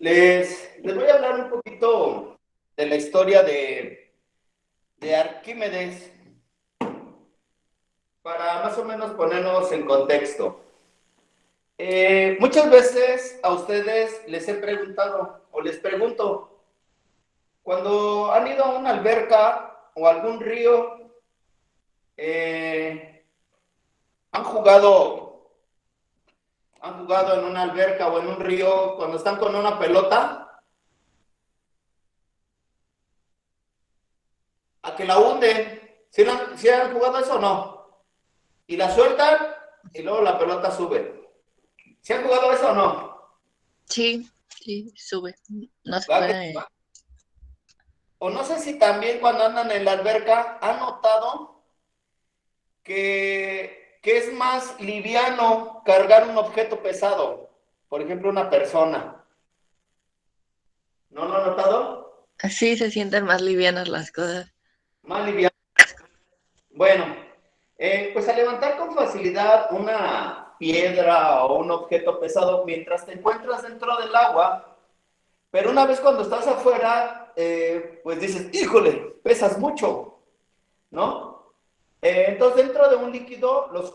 Les voy a hablar un poquito de la historia de Arquímedes para más o menos ponernos en contexto. Muchas veces a ustedes les he preguntado o les pregunto, cuando han ido a una alberca o algún río, eh, han jugado, han jugado en una alberca o en un río cuando están con una pelota, a que la hunden. ¿Sí han jugado eso o no? Y la sueltan y luego la pelota sube. ¿Se han jugado eso o no? Sí, sí, sube. No se ¿Va que- puede. O no sé si también cuando andan en la alberca han notado que es más liviano cargar un objeto pesado. Por ejemplo, una persona. ¿No lo han notado? Así se sienten más livianas las cosas. Más liviano. Bueno, pues al levantar con facilidad una piedra o un objeto pesado mientras te encuentras dentro del agua, pero una vez cuando estás afuera, pues dices, híjole, pesas mucho, ¿no? Entonces, dentro de un líquido, los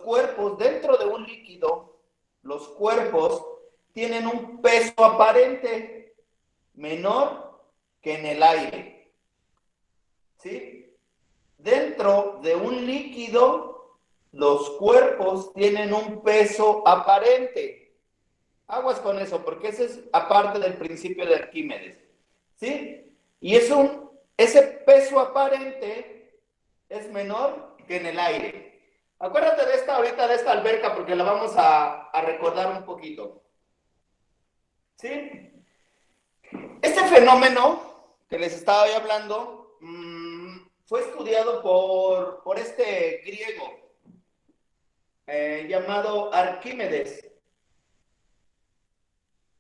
cuerpos tienen un peso aparente menor que en el aire, ¿sí? Dentro de un líquido, los cuerpos tienen un peso aparente. Aguas con eso, porque ese es aparte del principio de Arquímedes, ¿sí? Y ese peso aparente es menor que en el aire. Acuérdate de esta ahorita, de esta alberca, porque la vamos a recordar un poquito, ¿sí? Este fenómeno que les estaba hablando fue estudiado por este griego llamado Arquímedes.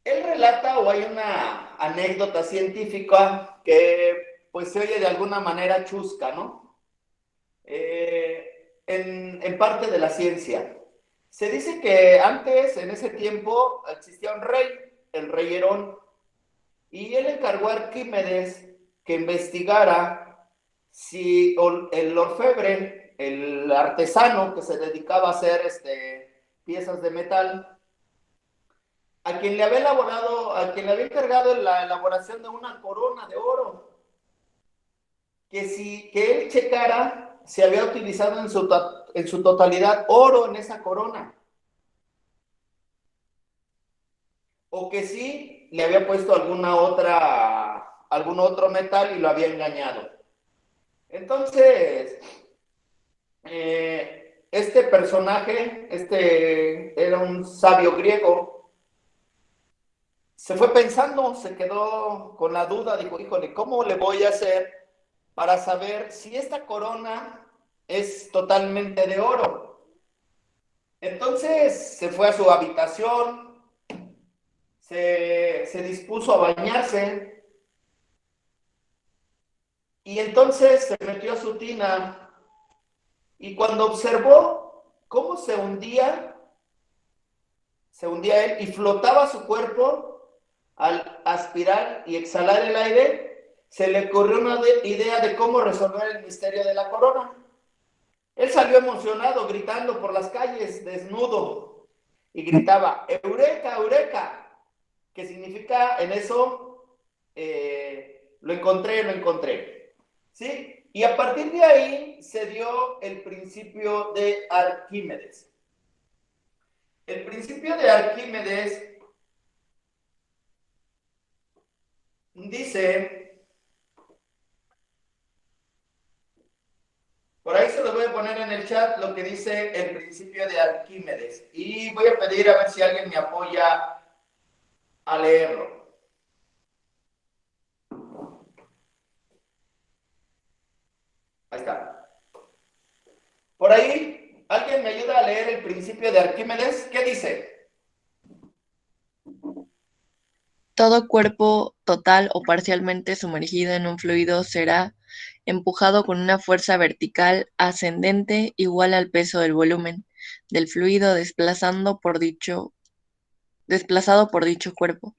Él relata, o hay una anécdota científica que pues se oye de alguna manera chusca, ¿no? En parte de la ciencia. Se dice que antes, en ese tiempo, existía un rey, el rey Herón, y él encargó a Arquímedes que investigara si el orfebre, el artesano que se dedicaba a hacer piezas de metal, a quien le había encargado la elaboración de una corona de oro, que él checara si había utilizado en su totalidad oro en esa corona, o que sí le había puesto algún otro metal y lo había engañado. Entonces, este personaje, era un sabio griego, se fue pensando, se quedó con la duda, dijo, híjole, ¿cómo le voy a hacer para saber si esta corona es totalmente de oro? Entonces se fue a su habitación, se dispuso a bañarse y entonces se metió a su tina y cuando observó cómo se hundía él y flotaba su cuerpo al aspirar y exhalar el aire, se le ocurrió una idea de cómo resolver el misterio de la corona. Él salió emocionado, gritando por las calles, desnudo, y gritaba, Eureka, Eureka, que significa en eso, lo encontré, lo encontré. ¿Sí? Y a partir de ahí se dio el principio de Arquímedes. El principio de Arquímedes dice, por ahí se lo voy a poner en el chat lo que dice el principio de Arquímedes. Y voy a pedir a ver si alguien me apoya a leerlo. Ahí está. Por ahí, ¿alguien me ayuda a leer el principio de Arquímedes? ¿Qué dice? Todo cuerpo total o parcialmente sumergido en un fluido será empujado con una fuerza vertical ascendente igual al peso del volumen del fluido desplazado por dicho cuerpo.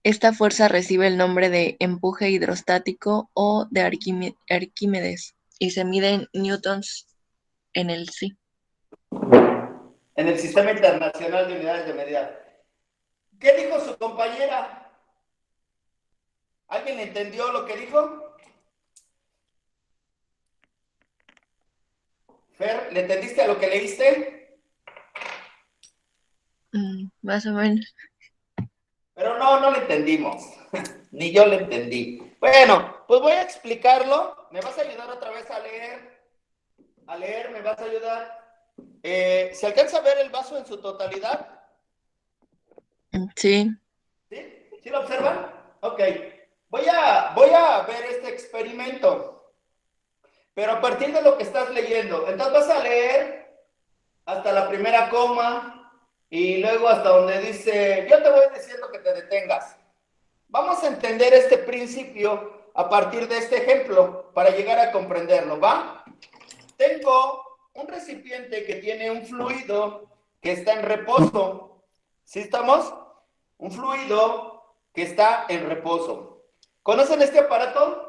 Esta fuerza recibe el nombre de empuje hidrostático o de Arquímedes y se mide en newtons en el sí. En el Sistema Internacional de Unidades de Medida. ¿Qué dijo su compañera? ¿Alguien entendió lo que dijo? Fer, ¿le entendiste a lo que leíste? Más o menos. Pero no le entendimos. Ni yo le entendí. Bueno, pues voy a explicarlo. ¿Me vas a ayudar otra vez a leer? A leer, ¿me vas a ayudar? ¿Se alcanza a ver el vaso en su totalidad? Sí. ¿Sí? ¿Sí lo observan? Ok. Voy a ver este experimento, pero a partir de lo que estás leyendo. Entonces vas a leer hasta la primera coma y luego hasta donde dice, yo te voy diciendo que te detengas. Vamos a entender este principio a partir de este ejemplo para llegar a comprenderlo, ¿va? Tengo un recipiente que tiene un fluido que está en reposo. ¿Sí estamos? Un fluido que está en reposo. ¿Conocen este aparato?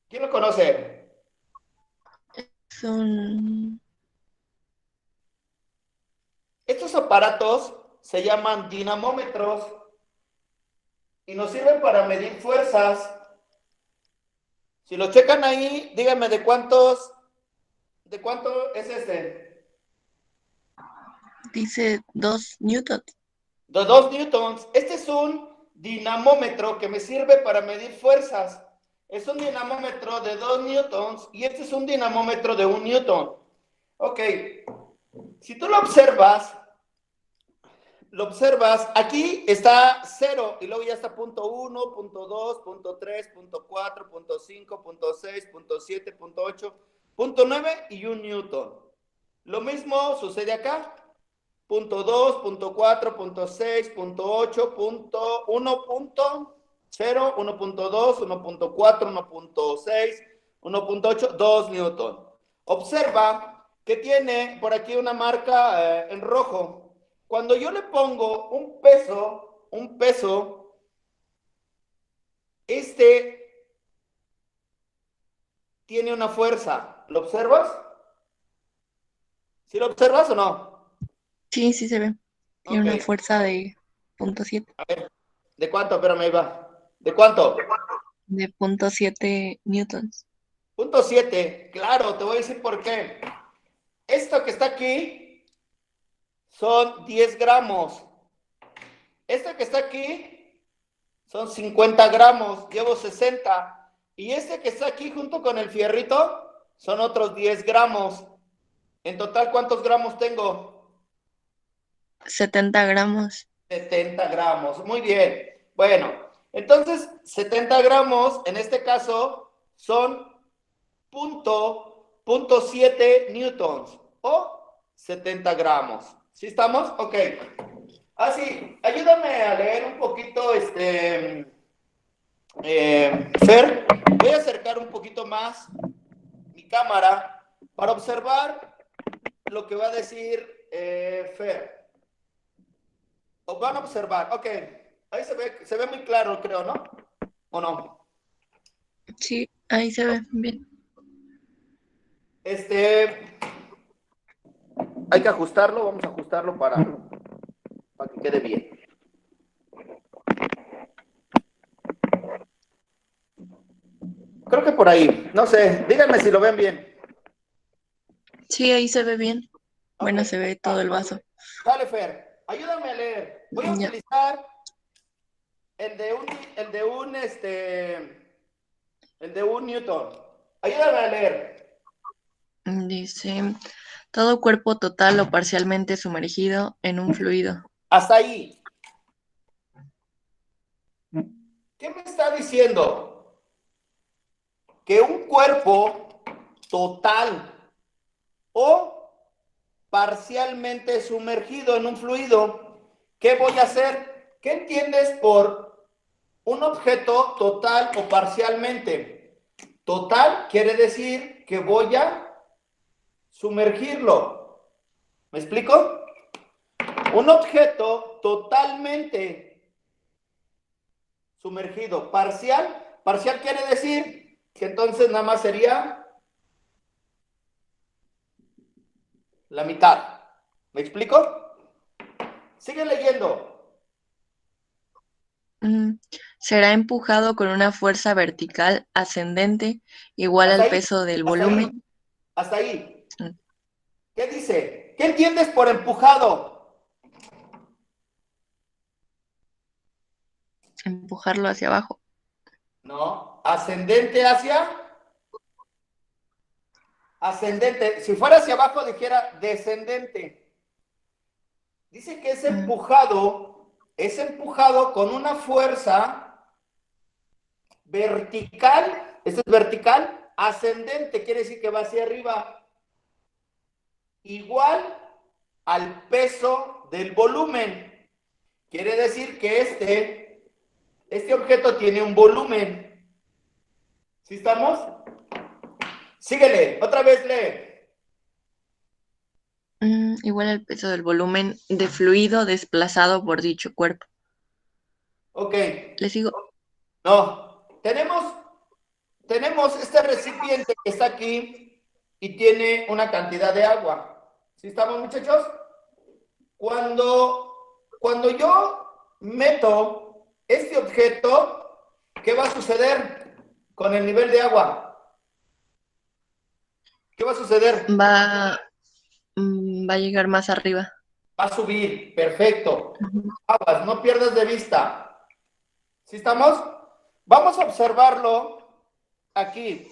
¿Quién lo conoce? Son... Estos aparatos se llaman dinamómetros y nos sirven para medir fuerzas. Si lo checan ahí, díganme de cuánto es este. Dice 2 newtons. De 2 newtons. Este es un dinamómetro que me sirve para medir fuerzas. Es un dinamómetro de 2 newtons y este es un dinamómetro de 1 newton. Ok. Si tú lo observas, aquí está 0 y luego ya está punto 1, punto 2, punto 3, punto 4, punto 5, punto 6, punto 7, punto 8, punto 9 y 1 newton. Lo mismo sucede acá. Punto 2, punto 4, punto 6, punto 8, punto 1, punto 0, 1.2, 1.4, 1.6, 1.8, 2 newton. Observa que tiene por aquí una marca en rojo. Cuando yo le pongo un peso, este tiene una fuerza. ¿Lo observas? ¿Sí lo observas o no? Sí, sí se ve. Tiene Ok. una fuerza de 0.7. A ver, ¿de cuánto? Espérame, ahí va. ¿De cuánto? De 0.7 newtons. Punto 7, claro, te voy a decir por qué. Esto que está aquí son 10 gramos. Esto que está aquí son 50 gramos, llevo 60. Y este que está aquí junto con el fierrito son otros 10 gramos. En total, ¿cuántos gramos tengo? 70 gramos. 70 gramos. Muy bien. Bueno, entonces 70 gramos en este caso son punto 7 newtons o 70 gramos. ¿Sí estamos? Ok. Sí, ayúdame a leer un poquito, Fer. Voy a acercar un poquito más mi cámara para observar lo que va a decir Fer. O van a observar, ok. Ahí se ve muy claro, creo, ¿no? ¿O no? Sí, ahí se ve bien. Hay que ajustarlo, vamos a ajustarlo para que quede bien. Creo que por ahí, no sé, díganme si lo ven bien. Sí, ahí se ve bien. Ok, Bueno, se ve todo el vaso. dale Fer, ayúdame a leer. Voy a Ya. utilizar el de un Newton. Ayúdame a leer. Dice, todo cuerpo total o parcialmente sumergido en un fluido. Hasta ahí. ¿Qué me está diciendo? Que un cuerpo total o parcialmente sumergido en un fluido, ¿qué voy a hacer? ¿Qué entiendes por un objeto total o parcialmente? Total quiere decir que voy a sumergirlo. ¿Me explico? Un objeto totalmente sumergido. Parcial, parcial quiere decir que entonces nada más sería la mitad. ¿Me explico? Sigue leyendo. Será empujado con una fuerza vertical ascendente igual Hasta al ahí, peso del hasta ahí, volumen. hasta ahí. Mm, ¿Qué dice? ¿Qué entiendes por empujado? Empujarlo hacia abajo. No, ascendente hacia ascendente. Si fuera hacia abajo dijera descendente. Dice que Mm, es empujado con una fuerza vertical, este es vertical, ascendente, quiere decir que va hacia arriba, igual al peso del volumen. Quiere decir que este objeto tiene un volumen. ¿Sí estamos? Síguele, otra vez lee. Igual al peso del volumen de fluido desplazado por dicho cuerpo. Ok, ¿Le sigo? no, tenemos este recipiente que está aquí y tiene una cantidad de agua. ¿Sí estamos, muchachos? Cuando yo meto este objeto, ¿qué va a suceder con el nivel de agua? ¿Qué va a suceder? Va, va a llegar más arriba. Va a subir, perfecto. Ujú. Aguas, no pierdas de vista. ¿Sí estamos? Vamos a observarlo aquí.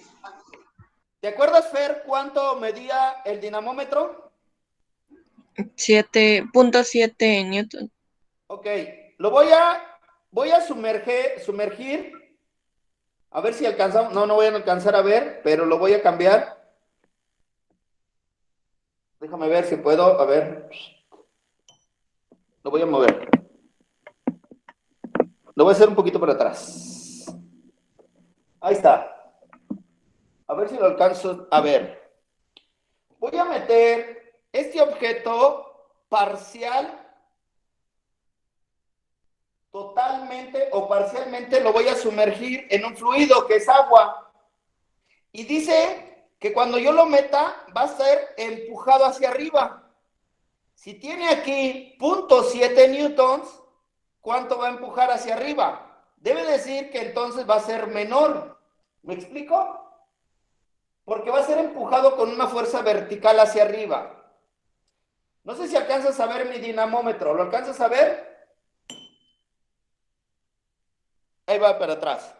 ¿Te acuerdas, Fer, cuánto medía el dinamómetro? 7.7 Newton. Ok, lo voy a sumergir, a ver si alcanzamos, no voy a alcanzar a ver, pero lo voy a cambiar. Déjame ver si puedo, a ver, lo voy a mover. Lo voy a hacer un poquito para atrás. Ahí está. A ver si lo alcanzo a ver. Voy a meter este objeto parcial, totalmente o parcialmente lo voy a sumergir en un fluido que es agua. Y dice que cuando yo lo meta va a ser empujado hacia arriba. Si tiene aquí 0.7 newtons, ¿cuánto va a empujar hacia arriba? Debe decir que entonces va a ser menor. ¿Me explico? Porque va a ser empujado con una fuerza vertical hacia arriba. No sé si alcanzas a ver mi dinamómetro. ¿Lo alcanzas a ver? Ahí va para atrás.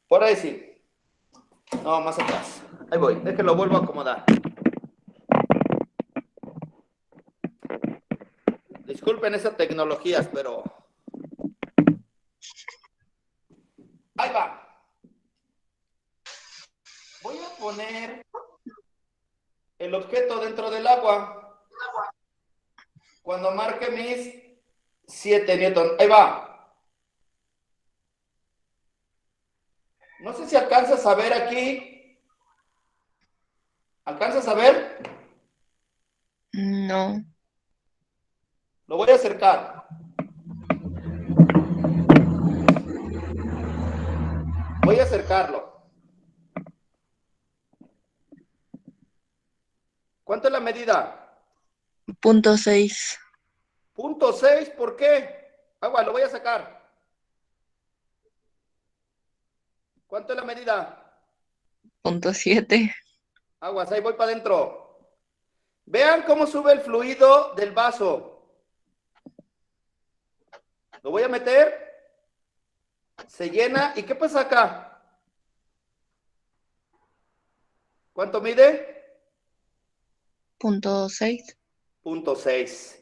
Por ahí sí. No, más atrás. Ahí voy. Déjenlo, vuelvo a acomodar. Disculpen esas tecnologías, pero ahí va. Voy a poner el objeto dentro del agua. Cuando marque mis 7 newton. Ahí va. No sé si alcanzas a ver aquí. ¿Alcanzas a ver? No, Lo voy a acercar. Voy a acercarlo. ¿Cuánto es la medida? 0.6. 0.6. ¿Por qué? Agua, lo voy a sacar. ¿Cuánto es la medida? 0.7. Aguas, ahí voy para adentro. Vean cómo sube el fluido del vaso. Lo voy a meter, se llena. ¿Y qué pasa acá? ¿Cuánto mide? 0.6. 0.6.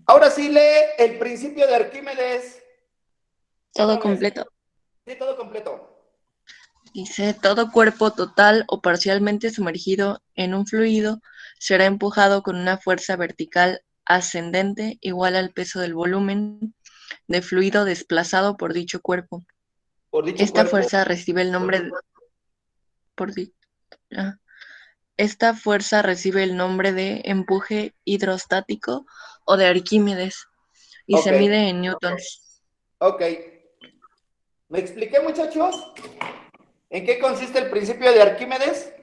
Ahora sí lee el principio de Arquímedes. Todo Otra vez. completo. Sí, todo completo. Dice, todo cuerpo total o parcialmente sumergido en un fluido será empujado con una fuerza vertical ascendente igual al peso del volumen de fluido desplazado por dicho cuerpo. Por dicho Esta cuerpo. fuerza recibe el nombre de, por di- ah, Esta fuerza recibe el nombre de empuje hidrostático o de Arquímedes y se Ok, mide en newtons. ok. ¿Me expliqué, muchachos? ¿En qué consiste el principio de Arquímedes?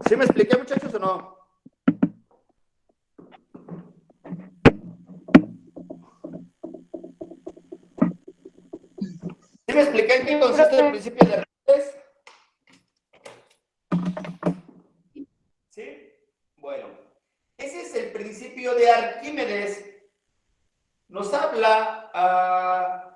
¿Sí me expliqué, muchachos, o no? ¿Sí me expliqué en qué consiste el principio de Arquímedes? ¿Sí? Bueno, ese es el principio de Arquímedes. Nos habla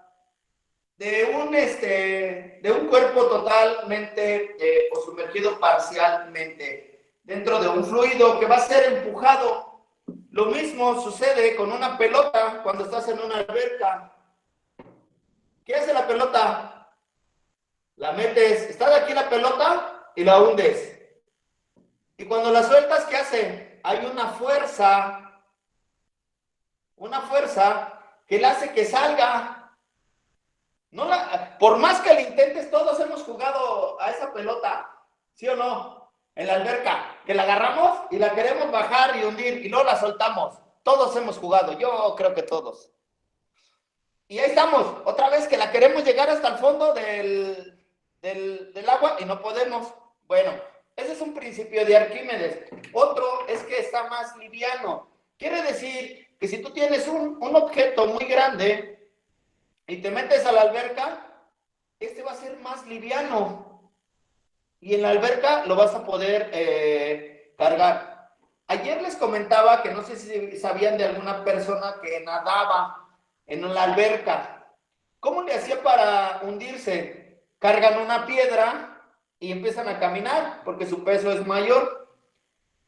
de un cuerpo totalmente o sumergido parcialmente dentro de un fluido que va a ser empujado. Lo mismo sucede con una pelota cuando estás en una alberca. ¿Qué hace la pelota? La metes, está de aquí la pelota y la hundes. Y cuando la sueltas, ¿qué hace? Hay una fuerza que le hace que salga. No por más que le intentes, todos hemos jugado a esa pelota, ¿sí o no? En la alberca, que la agarramos y la queremos bajar y hundir y luego la soltamos. Todos hemos jugado, yo creo que todos. Y ahí estamos, otra vez que la queremos llegar hasta el fondo del agua y no podemos. Bueno, ese es un principio de Arquímedes. Otro es que está más liviano. Quiere decir que si tú tienes un objeto muy grande y te metes a la alberca, este va a ser más liviano y en la alberca lo vas a poder cargar. Ayer les comentaba que no sé si sabían de alguna persona que nadaba en la alberca. ¿Cómo le hacía para hundirse? Cargan una piedra y empiezan a caminar porque su peso es mayor.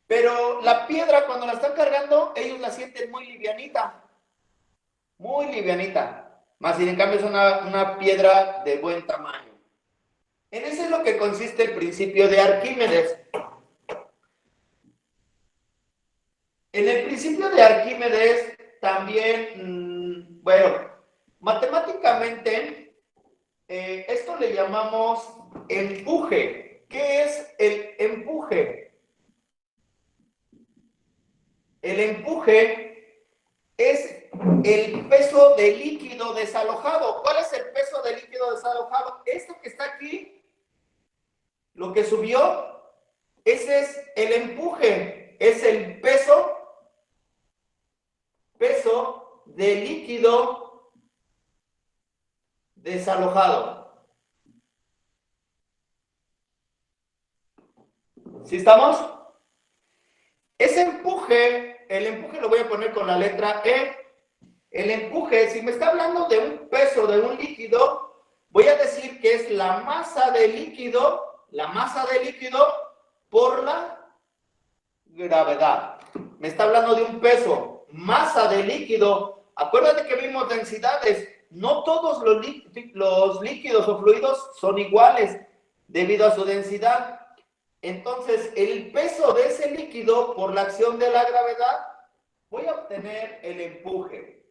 Pero la piedra, cuando la están cargando, ellos la sienten muy livianita. Muy livianita. Más sin en cambio es una piedra de buen tamaño. En eso es lo que consiste el principio de Arquímedes. En el principio de Arquímedes también, bueno, matemáticamente, esto le llamamos empuje. ¿Qué es el empuje? El empuje es el peso de líquido desalojado. ¿Cuál es el peso de líquido desalojado? Esto que está aquí, lo que subió, ese es el empuje, es el peso de líquido desalojado. ¿Sí estamos? Ese empuje, el empuje lo voy a poner con la letra E. El empuje, si me está hablando de un peso de un líquido, voy a decir que es la masa de líquido por la gravedad. Me está hablando de un peso, masa de líquido. Acuérdate que vimos densidades. No todos los líquidos o fluidos son iguales debido a su densidad. Entonces, el peso de ese líquido por la acción de la gravedad, voy a obtener el empuje.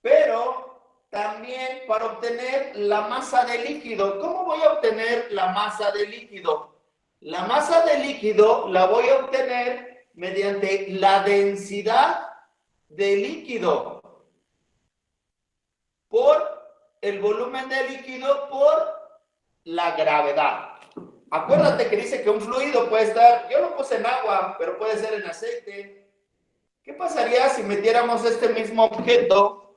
Pero también para obtener la masa de líquido, ¿cómo voy a obtener la masa de líquido? La masa de líquido la voy a obtener mediante la densidad de líquido por el volumen de líquido por la gravedad. Acuérdate que dice que un fluido puede estar, yo lo puse en agua, pero puede ser en aceite. ¿Qué pasaría si metiéramos este mismo objeto?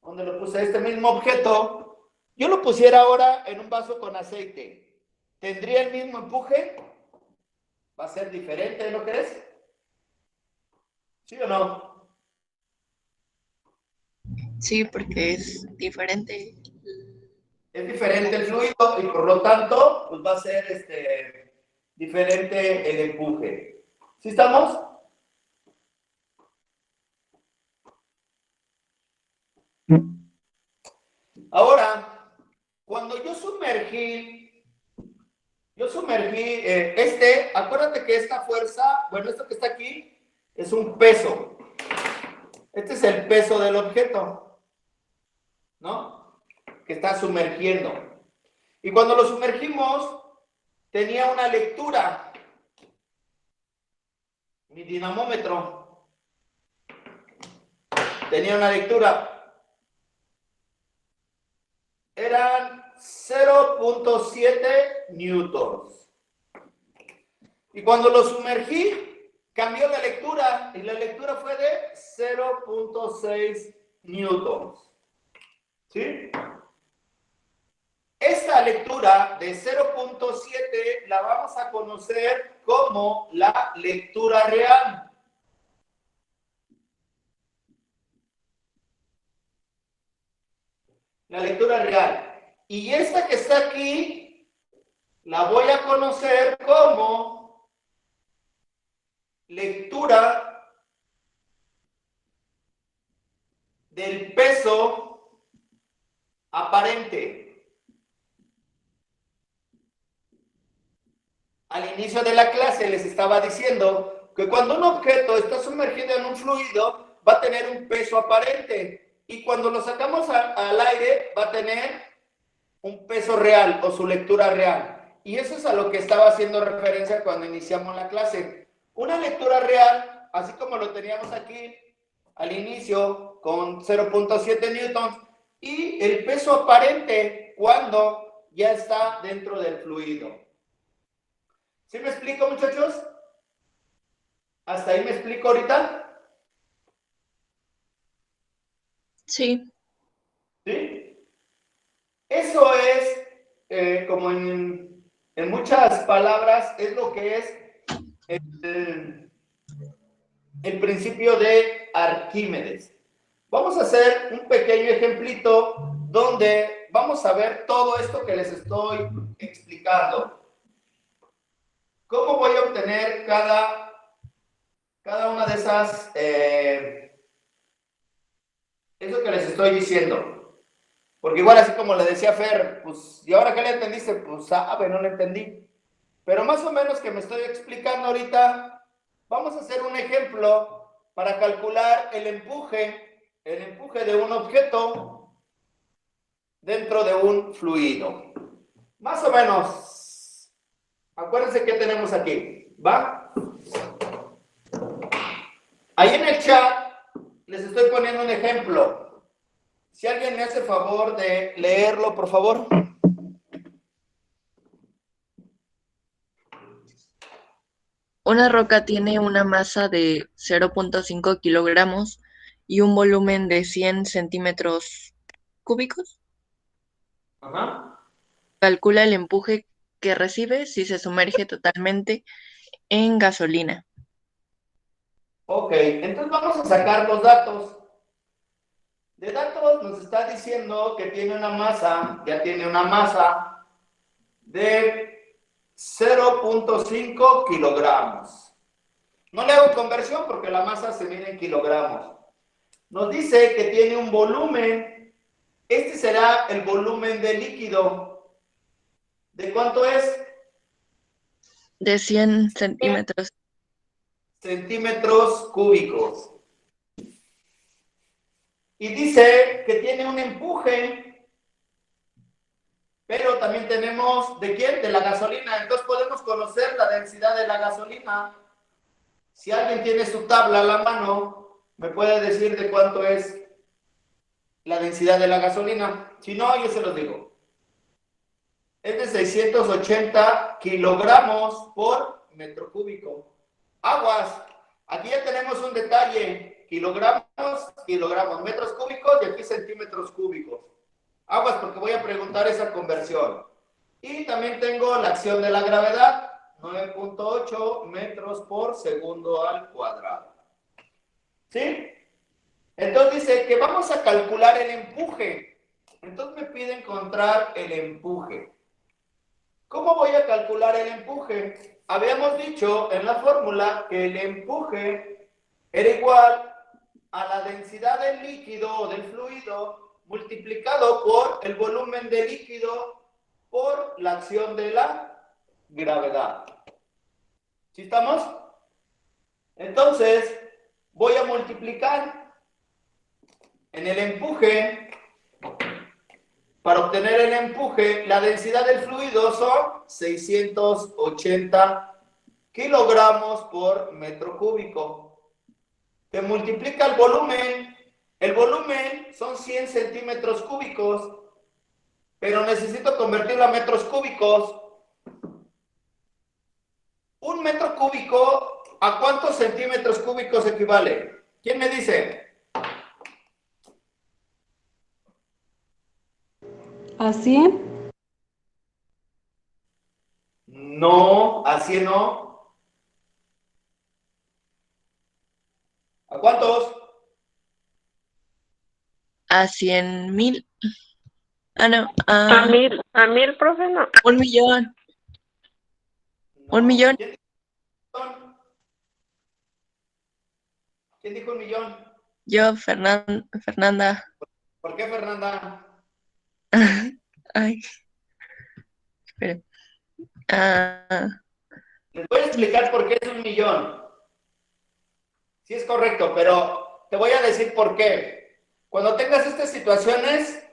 ¿Dónde lo puse? Este mismo objeto. Yo lo pusiera ahora en un vaso con aceite. ¿Tendría el mismo empuje? ¿Va a ser diferente, no crees? ¿Sí o no? Sí, porque es diferente. Es diferente el fluido y por lo tanto pues va a ser diferente el empuje. ¿Sí estamos? Ahora, cuando yo sumergí, acuérdate que esta fuerza, bueno, esto que está aquí, es un peso. Este es el peso del objeto. ¿no? Que está sumergiendo. Y cuando lo sumergimos, tenía una lectura. Mi dinamómetro tenía una lectura. Eran 0.7 newtons. Y cuando lo sumergí, cambió la lectura. Y la lectura fue de 0.6 newtons. ¿Sí? Esta lectura de 0.7 la vamos a conocer como la lectura real. La lectura real. Y esta que está aquí, la voy a conocer como lectura del peso aparente. Al inicio de la clase les estaba diciendo que cuando un objeto está sumergido en un fluido, va a tener un peso aparente. Y cuando lo sacamos al aire, va a tener un peso real o su lectura real. Y eso es a lo que estaba haciendo referencia cuando iniciamos la clase. Una lectura real, así como lo teníamos aquí al inicio, con 0.7 newtons, y el peso aparente cuando ya está dentro del fluido. ¿Sí me explico, muchachos? ¿Hasta ahí me explico ahorita? Sí. ¿Sí? Eso es, como en muchas palabras, es lo que es el principio de Arquímedes. Vamos a hacer un pequeño ejemplito donde vamos a ver todo esto que les estoy explicando. ¿Cómo voy a obtener cada una de esas, eso que les estoy diciendo? Porque igual así como le decía Fer, pues, ¿y ahora qué le entendiste? Pues, sabe, no le entendí. Pero más o menos que me estoy explicando ahorita, vamos a hacer un ejemplo para calcular el empuje de un objeto dentro de un fluido. Más o menos, acuérdense qué tenemos aquí, ¿va? Ahí en el chat les estoy poniendo un ejemplo. Si alguien me hace favor de leerlo, por favor. Una roca tiene una masa de 0.5 kilogramos y un volumen de 100 centímetros cúbicos. Ajá. Calcula el empuje que recibe si se sumerge totalmente en gasolina. Ok, entonces vamos a sacar los datos. De datos nos está diciendo que tiene una masa, ya tiene una masa de 0.5 kilogramos. No le hago conversión porque la masa se mide en kilogramos. Nos dice que tiene un volumen. Este será el volumen del líquido. ¿De cuánto es? De 100 centímetros. Centímetros cúbicos. Y dice que tiene un empuje, pero también tenemos, ¿de quién? De la gasolina. Entonces podemos conocer la densidad de la gasolina. Si alguien tiene su tabla a la mano, me puede decir de cuánto es la densidad de la gasolina. Si no, yo se los digo. Es de 680 kilogramos por metro cúbico. Aguas. Aquí ya tenemos un detalle. Kilogramos, metros cúbicos y aquí centímetros cúbicos. Aguas porque voy a preguntar esa conversión. Y también tengo la acción de la gravedad. 9.8 metros por segundo al cuadrado. ¿Sí? Entonces dice que vamos a calcular el empuje. Entonces me pide encontrar el empuje. ¿Cómo voy a calcular el empuje? Habíamos dicho en la fórmula que el empuje era igual a la densidad del líquido o del fluido multiplicado por el volumen del líquido por la acción de la gravedad. ¿Sí estamos? Entonces, voy a multiplicar en el empuje, para obtener el empuje, la densidad del fluido son 680 kilogramos por metro cúbico. Te multiplica el volumen. El volumen son 100 centímetros cúbicos, pero necesito convertirlo a metros cúbicos. Un metro cúbico, ¿a cuántos centímetros cúbicos equivale? ¿Quién me dice? ¿A 100? No, así no. ¿A cuántos? A 100,000. Ah, no, A mil, profe, no. 1,000,000. No. 1,000,000. ¿Quién dijo un millón? ¿Quién dijo un millón? Yo, Fernanda. ¿Por qué, Fernanda? Ay, espera. Ah, Les voy a explicar por qué es un millón. Sí es correcto, pero te voy a decir por qué. Cuando tengas estas situaciones,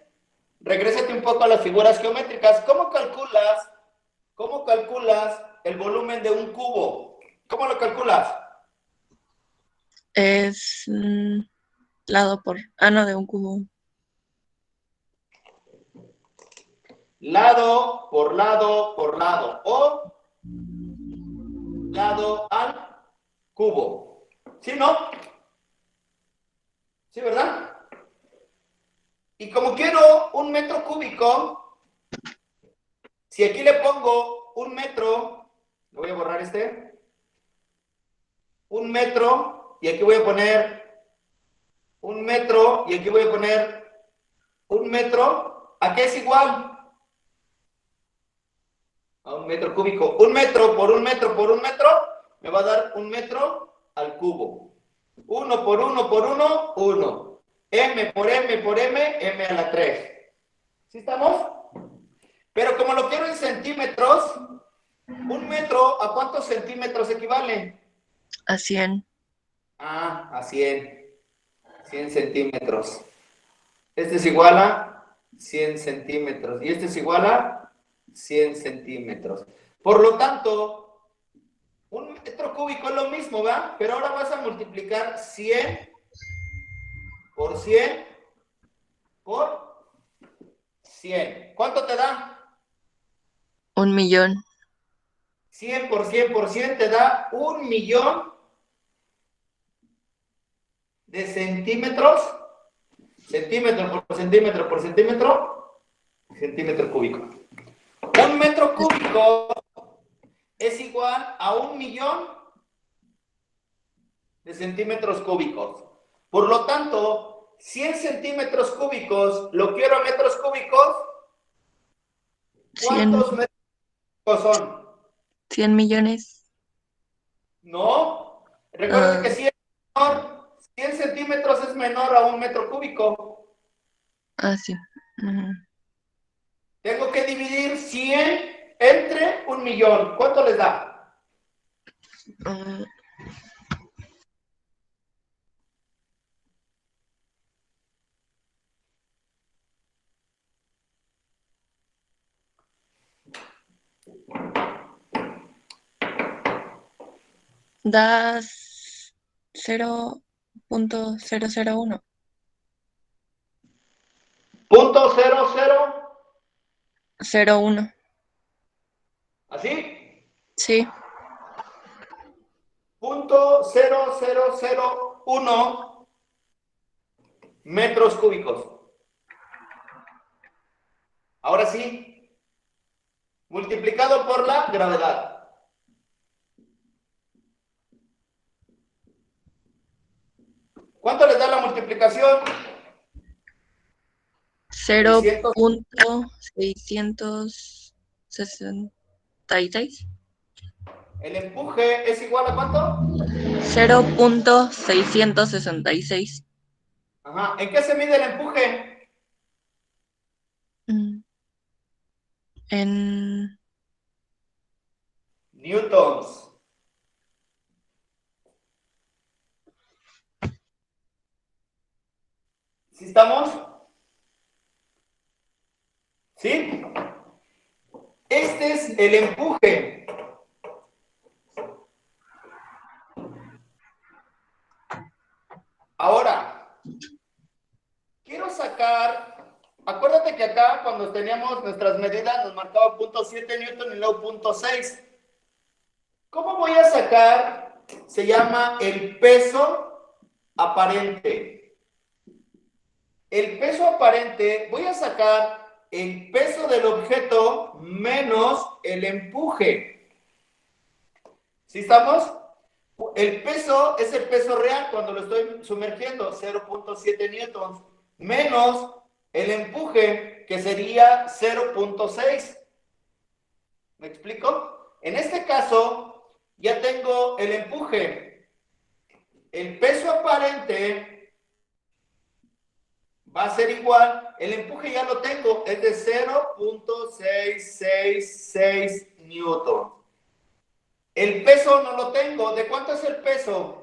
regrésate un poco a las figuras geométricas. Cómo calculas el volumen de un cubo? ¿Cómo lo calculas? es lado por. Ah, no, de un cubo. Lado por lado por lado. O lado al cubo. ¿Sí, no? ¿Sí, verdad? Y como quiero un metro cúbico, si aquí le pongo un metro, le voy a borrar un metro, y aquí voy a poner un metro, y aquí voy a poner un metro, ¿a qué es igual? A un metro cúbico. Un metro por un metro por un metro, me va a dar un metro al cubo. Uno por uno por uno, uno. M por M por M, M a la 3. ¿Sí estamos? Pero como lo quiero en centímetros, un metro, ¿a cuántos centímetros equivale? A 100. A 100. 100 centímetros. Este es igual a 100 centímetros. Y este es igual a 100 centímetros. Por lo tanto, un metro cúbico es lo mismo, ¿verdad? Pero ahora vas a multiplicar 100 por 100 por 100. ¿Cuánto te da? 1,000,000. 100 por 100 por 100 te da 1,000,000 de centímetros. Centímetro por centímetro por centímetro. Centímetro cúbico. Un metro cúbico es igual a 1,000,000 de centímetros cúbicos. Por lo tanto, 100 centímetros cúbicos, lo quiero a metros cúbicos. 100, ¿Cuántos metros cúbicos son? 100 millones. No. Recuerden Ah, que 100 centímetros es menor a un metro cúbico. sí. Ujú. Tengo que dividir 100 entre 1,000,000. ¿Cuánto les da? Ah, das 0,001. Punto cero cero. 0,1. ¿Así? Sí. Punto cero cero cero uno metros cúbicos. Ahora sí, multiplicado por la gravedad. ¿Cuánto les da la multiplicación? 600. 0,666. ¿El empuje es igual a cuánto? 0,666. Ajá. ¿En qué se mide el empuje? En Newtons. ¿Sí estamos? ¿Sí? Este es el empuje. Ahora, quiero sacar, acuérdate que acá cuando teníamos nuestras medidas nos marcaba 0.7 newton y luego 0.6. ¿Cómo voy a sacar? Se llama el peso aparente. El peso aparente, voy a sacar el peso del objeto menos el empuje. ¿Sí estamos? El peso es el peso real cuando lo estoy sumergiendo, 0.7 newtons, menos el empuje, que sería 0.6. ¿Me explico? En este caso, ya tengo el empuje. El peso aparente va a ser igual, el empuje ya lo tengo, es de 0.666 newtons. El peso no lo tengo. ¿De cuánto es el peso?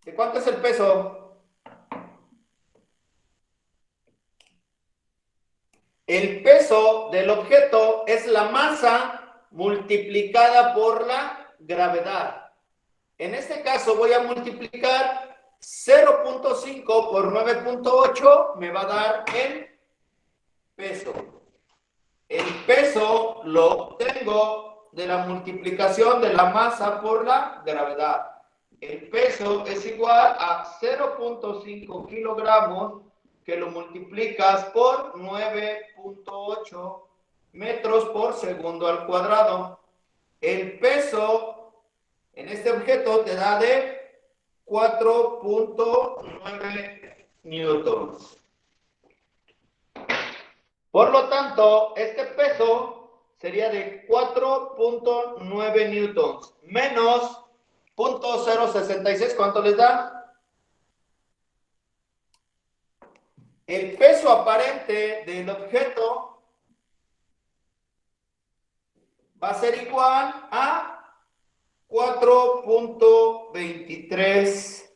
¿De cuánto es el peso? El peso del objeto es la masa multiplicada por la gravedad. En este caso voy a multiplicar 0.5 por 9.8, me va a dar el peso. El peso lo obtengo de la multiplicación de la masa por la gravedad. El peso es igual a 0.5 kilogramos, que lo multiplicas por 9.8 metros por segundo al cuadrado. El peso en este objeto te da de 4.9 newtons. Por lo tanto, este peso sería de 4.9 newtons menos 0.066. ¿Cuánto les da? El peso aparente del objeto va a ser igual a 4.23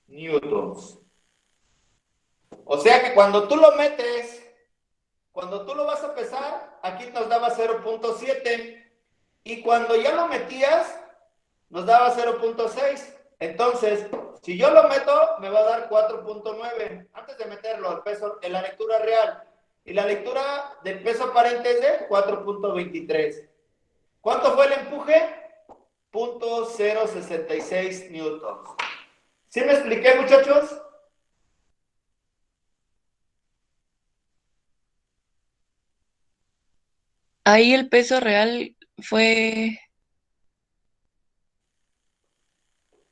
newtons. O sea que cuando tú lo metes, cuando tú lo vas a pesar, aquí nos daba 0.7 y cuando ya lo metías, nos daba 0.6. Entonces, si yo lo meto, me va a dar 4.9 antes de meterlo al peso en la lectura real. Y la lectura del peso aparente es de 4.23. ¿Cuánto fue el empuje? 0.066 newtons. ¿Sí me expliqué, muchachos? Ahí el peso real fue